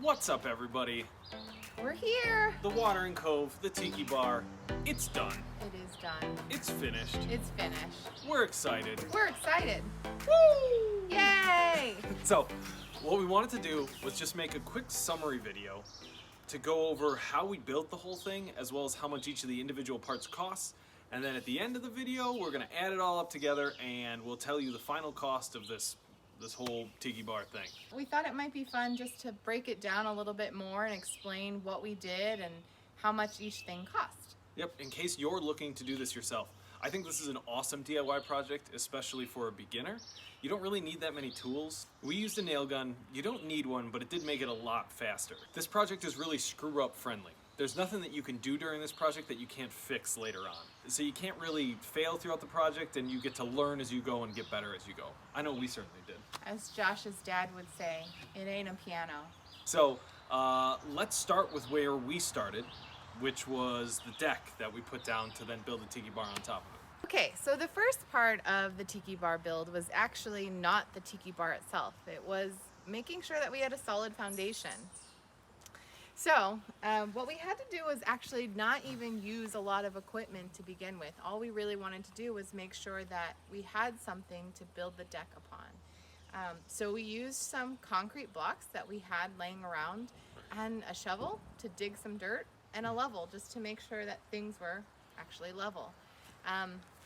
What's up, everybody? We're here. The Watering Cove, the Tiki Bar, it's done. It is done. It's finished. It's finished. We're excited. We're excited. Woo! Yay! So, what we wanted to do was just make a quick summary video to go over how we built the whole thing, as well as how much each of the individual parts costs. And then at the end of the video, we're gonna add it all up together and we'll tell you the final cost of this whole Tiki Bar thing. We thought it might be fun just to break it down a little bit more and explain what we did and how much each thing cost. Yep, in case you're looking to do this yourself. I think this is an awesome DIY project, especially for a beginner. You don't really need that many tools. We used a nail gun. You don't need one, but it did make it a lot faster. This project is really screw-up friendly. There's nothing that you can do during this project that you can't fix later on. So you can't really fail throughout the project, and you get to learn as you go and get better as you go. I know we certainly did. As Josh's dad would say, it ain't a piano. So let's start with where we started, which was the deck that we put down to then build the Tiki Bar on top of it. Okay, so the first part of the Tiki Bar build was actually not the Tiki Bar itself. It was making sure that we had a solid foundation. So what we had to do was actually not even use a lot of equipment to begin with. All we really wanted to do was make sure that we had something to build the deck upon. So we used some concrete blocks that we had laying around and a shovel to dig some dirt and a level just to make sure that things were actually level.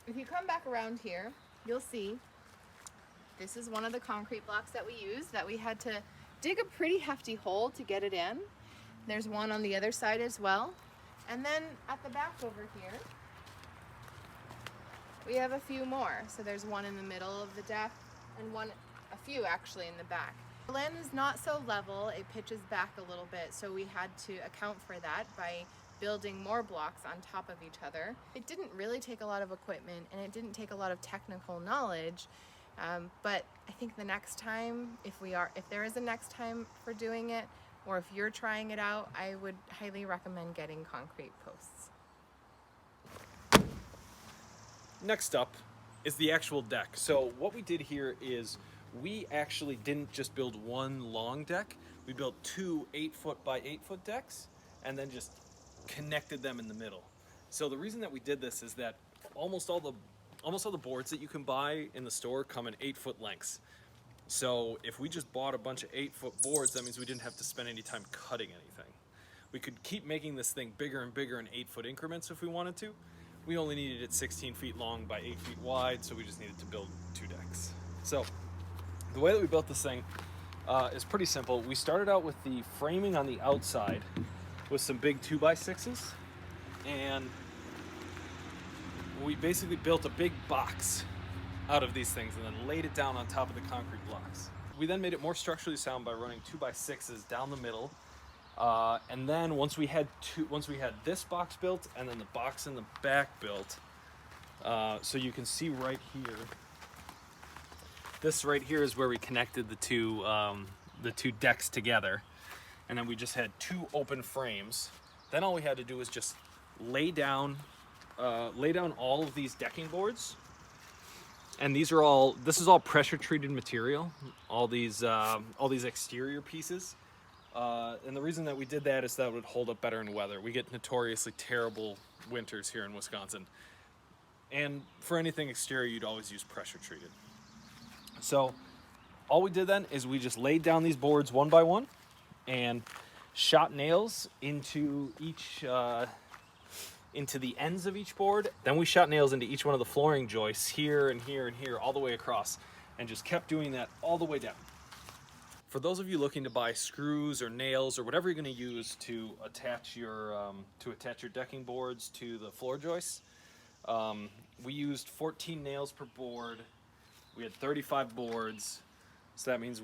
If you come back around here, you'll see this is one of the concrete blocks that we used that we had to dig a pretty hefty hole to get it in. There's one on the other side as well. And then at the back over here, we have a few more. So there's one in the middle of the deck and a few actually in the back. The land is not so level, it pitches back a little bit, so we had to account for that by building more blocks on top of each other. It didn't really take a lot of equipment and it didn't take a lot of technical knowledge, but I think the next time, if there is a next time for doing it, or if you're trying it out, I would highly recommend getting concrete posts. Next up is the actual deck. So what we did here is we actually didn't just build one long deck. We built two 8-foot by 8-foot decks and then just connected them in the middle. So the reason that we did this is that almost all the boards that you can buy in the store come in 8-foot lengths. So if we just bought a bunch of 8-foot boards, that means we didn't have to spend any time cutting anything. We could keep making this thing bigger and bigger in 8-foot increments if we wanted to. We only needed it 16 feet long by 8 feet wide, so we just needed to build two decks. So the way that we built this thing is pretty simple. We started out with the framing on the outside with some big 2x6s, and we basically built a big box out of these things and then laid it down on top of the concrete blocks. We then made it more structurally sound by running 2x6s down the middle, and then once we had this box built and then the box in the back built, so you can see right here, this right here is where we connected the two decks together, and then we just had two open frames. Then all we had to do was just lay down all of these decking boards. And this is all pressure treated material, all these exterior pieces. And the reason that we did that is that it would hold up better in weather. We get notoriously terrible winters here in Wisconsin. And for anything exterior, you'd always use pressure treated. So all we did then is we just laid down these boards one by one and shot nails into the ends of each board. Then we shot nails into each one of the flooring joists here and here and here, all the way across, and just kept doing that all the way down. For those of you looking to buy screws or nails or whatever you're going to use to attach your decking boards to the floor joists, we used 14 nails per board. We had 35 boards, so that means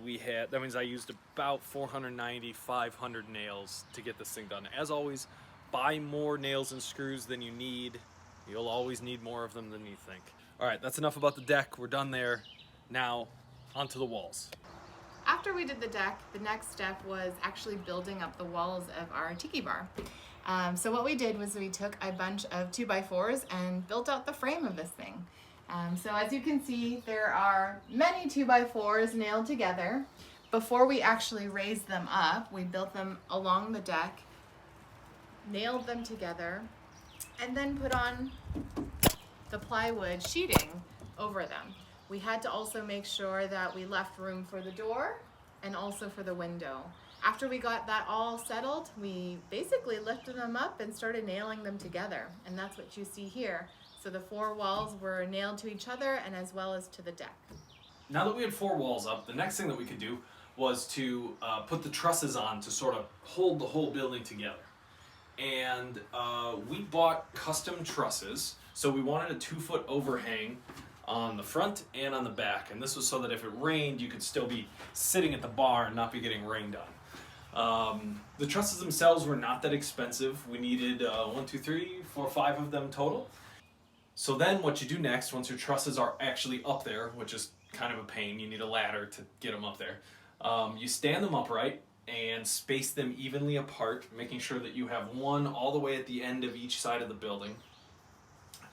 I used about 490, 500 nails to get this thing done. As always, buy more nails and screws than you need. You'll always need more of them than you think. All right, that's enough about the deck. We're done there. Now, onto the walls. After we did the deck, the next step was actually building up the walls of our Tiki Bar. So what we did was we took a bunch of 2x4s and built out the frame of this thing. So as you can see, there are many 2x4s nailed together. before we actually raised them up, we built them along the deck, nailed them together, and then put on the plywood sheeting over them. We had to also make sure that we left room for the door and also for the window. After we got that all settled, we basically lifted them up and started nailing them together. And that's what you see here. So the 4 walls were nailed to each other and as well as to the deck. Now that we had 4 walls up, the next thing that we could do was to put the trusses on to sort of hold the whole building together. And we bought custom trusses. So we wanted a 2-foot overhang on the front and on the back. And this was so that if it rained, you could still be sitting at the bar and not be getting rained on. The trusses themselves were not that expensive. We needed 1, 2, 3, 4, 5 of them total. So then what you do next, once your trusses are actually up there, which is kind of a pain, you need a ladder to get them up there, you stand them upright and space them evenly apart, making sure that you have one all the way at the end of each side of the building.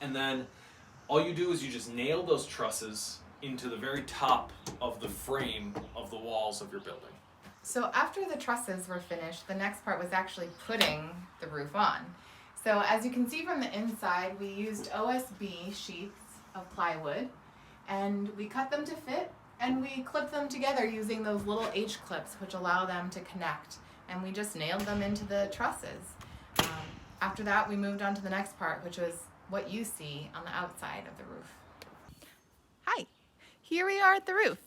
And then all you do is you just nail those trusses into the very top of the frame of the walls of your building. So after the trusses were finished, the next part was actually putting the roof on. So as you can see from the inside, we used OSB sheets of plywood, and we cut them to fit, and we clipped them together using those little H-clips, which allow them to connect, and we just nailed them into the trusses. After that, we moved on to the next part, which was what you see on the outside of the roof. Hi, here we are at the roof.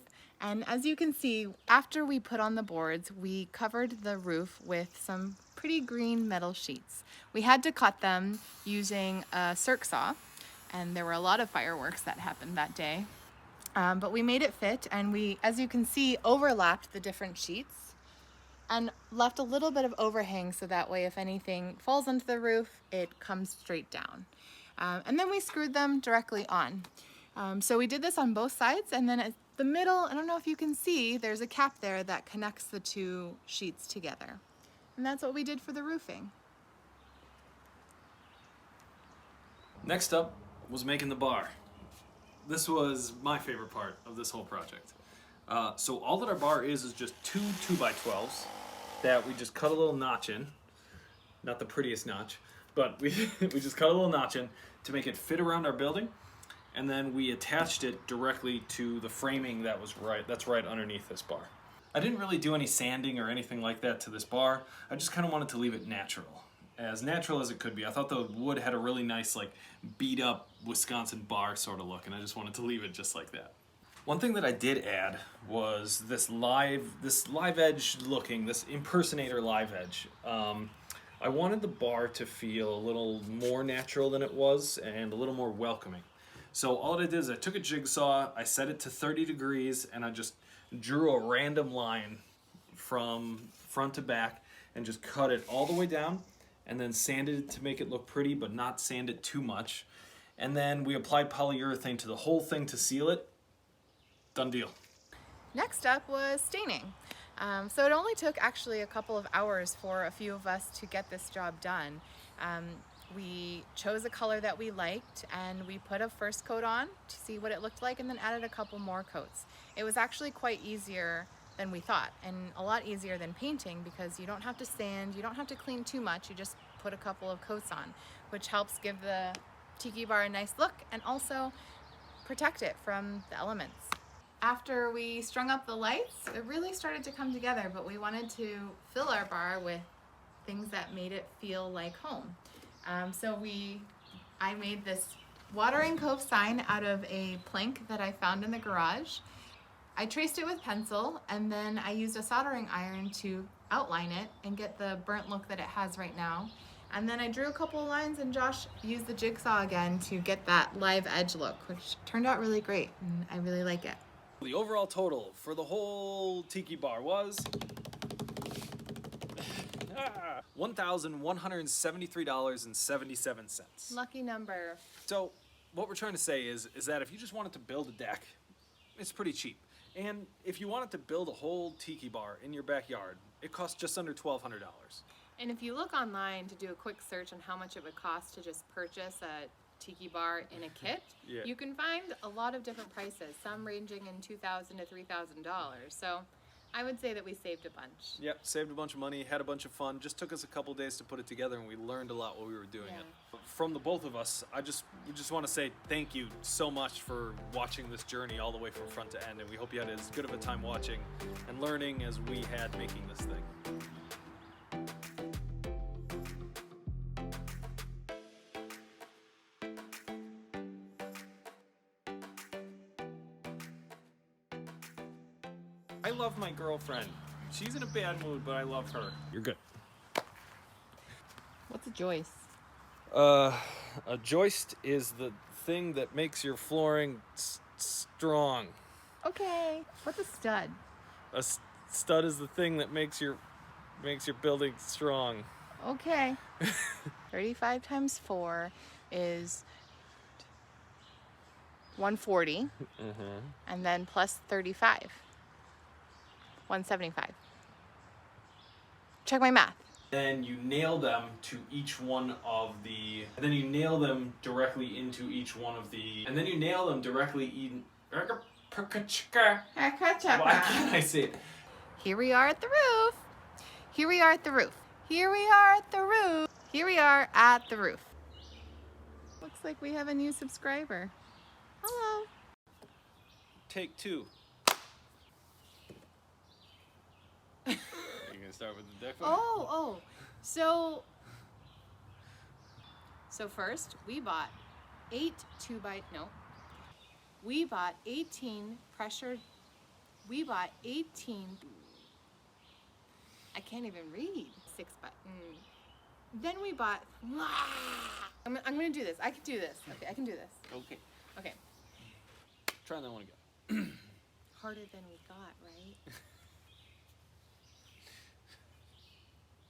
And as you can see, after we put on the boards, we covered the roof with some pretty green metal sheets. We had to cut them using a circ saw, and there were a lot of fireworks that happened that day. But we made it fit, and we, as you can see, overlapped the different sheets and left a little bit of overhang so that way if anything falls onto the roof, it comes straight down. And then we screwed them directly on. So we did this on both sides, and then at the middle, I don't know if you can see, there's a cap there that connects the 2 sheets together. And that's what we did for the roofing. Next up was making the bar. This was my favorite part of this whole project. So all that our bar is just 2 2x12s that we just cut a little notch in. Not the prettiest notch, but we just cut a little notch in to make it fit around our building. And then we attached it directly to the framing that's right underneath this bar. I didn't really do any sanding or anything like that to this bar. I just kind of wanted to leave it natural as it could be. I thought the wood had a really nice, like, beat up Wisconsin bar sort of look, and I just wanted to leave it just like that. One thing that I did add was this live edge looking, this impersonator live edge. I wanted the bar to feel a little more natural than it was and a little more welcoming. So all I did is I took a jigsaw, I set it to 30 degrees, and I just drew a random line from front to back and just cut it all the way down, and then sanded it to make it look pretty but not sand it too much. And then we applied polyurethane to the whole thing to seal it. Done deal. Next up was staining. So it only took actually a couple of hours for a few of us to get this job done. We chose a color that we liked, and we put a first coat on to see what it looked like, and then added a couple more coats. It was actually quite easier than we thought, and a lot easier than painting, because you don't have to sand, you don't have to clean too much, you just put a couple of coats on, which helps give the tiki bar a nice look and also protect it from the elements. After we strung up the lights, it really started to come together, but we wanted to fill our bar with things that made it feel like home. I made this Watering Cove sign out of a plank that I found in the garage. I traced it with pencil, and then I used a soldering iron to outline it and get the burnt look that it has right now. And then I drew a couple of lines, and Josh used the jigsaw again to get that live edge look, which turned out really great, and I really like it. The overall total for the whole tiki bar was $1,173.77. Lucky number. So what we're trying to say is that if you just wanted to build a deck, it's pretty cheap. And if you wanted to build a whole tiki bar in your backyard, it costs just under $1,200. And if you look online to do a quick search on how much it would cost to just purchase a tiki bar in a kit, Yeah. you can find a lot of different prices, some ranging in $2,000 to $3,000. So I would say that we saved a bunch. Yep, saved a bunch of money, had a bunch of fun. Just took us a couple days to put it together, and we learned a lot while we were doing Yeah. it. From the both of us, we just want to say thank you so much for watching this journey all the way from front to end, and we hope you had as good of a time watching and learning as we had making this thing. I love my girlfriend. She's in a bad mood, but I love her. You're good. What's a joist? A joist is the thing that makes your flooring strong. Okay. What's a stud? A stud is the thing that makes your building strong. Okay. 35 times 4 is 140. And then plus 35. 175. Check my math. Then you nail them to each one of the. And then you nail them directly into each one of the. And then you nail them directly in. Why can't I say it? Here we are at the roof. Here we are at the roof. Here we are at the roof. Here we are at the roof. Looks like we have a new subscriber. Hello. Take 2. Are you gonna start with the deck? Oh. So first we bought 8 2x. No. We bought 18 pressured. We bought 18. I can't even read. 6 button. Then we bought. I'm gonna do this. I can do this. Okay, I can do this. Okay. Okay. Try that one again. Harder than we thought, right?